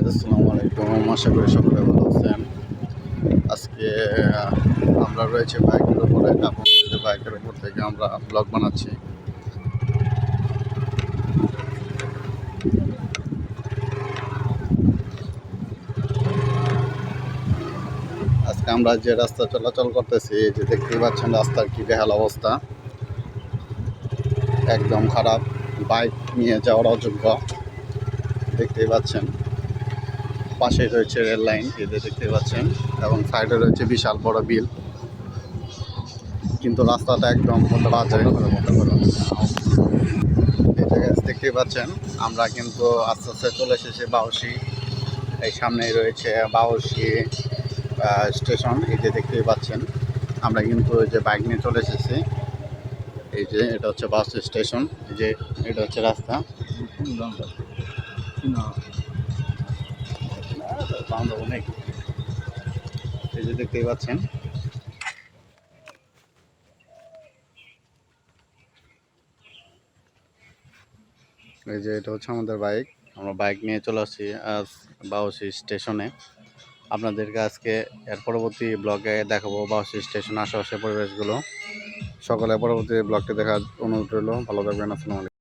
আসসালামু আলাইকুম, আশা করি সকলে ভালো আছেন। আজকে আমরা রয়েছে বাইকের উপরে, আপনাদের বাইকের উপর থেকে আমরা ব্লগ বানাচ্ছি। আজকে আমরা যে রাস্তা চলাচল করতেছি, এই যে দেখতেই পাচ্ছেন রাস্তার কি বেহাল অবস্থা, একদম খারাপ, বাইক নিয়ে যাওয়ার অযোগ্য। দেখতেই পাচ্ছেন পাশে রয়েছে রেল লাইন, এদের দেখতে পাচ্ছেন, এবং সাইডে রয়েছে বিশাল বড় বিল, কিন্তু রাস্তাটা একদম বাজে। এই জায়গায় দেখতেই পাচ্ছেন আমরা কিন্তু আস্তে আস্তে চলে এসেছি বাউসি। এই সামনেই রয়েছে বাউসি স্টেশন। এই যে দেখতেই পাচ্ছেন আমরা কিন্তু ওই যে বাইক নিয়ে চলে এসেছি। এই যে এটা হচ্ছে বাস স্টেশন, এই যে এটা হচ্ছে রাস্তা। অনেক, এই যে দেখতেই পাচ্ছেন। এই যে এটা হচ্ছে আমাদের বাইক, আমরা বাইক নিয়ে চলে আসছি আজ বাউসি স্টেশনে। আপনাদেরকে আজকে এর পরবর্তী ব্লগে দেখাবো বাউসি স্টেশন আশেপাশের পরিবেশগুলো। সকলে পরবর্তী ব্লগটি দেখার অনুরোধ রইল। ভালো থাকবেন, আসসালামু আলাইকুম।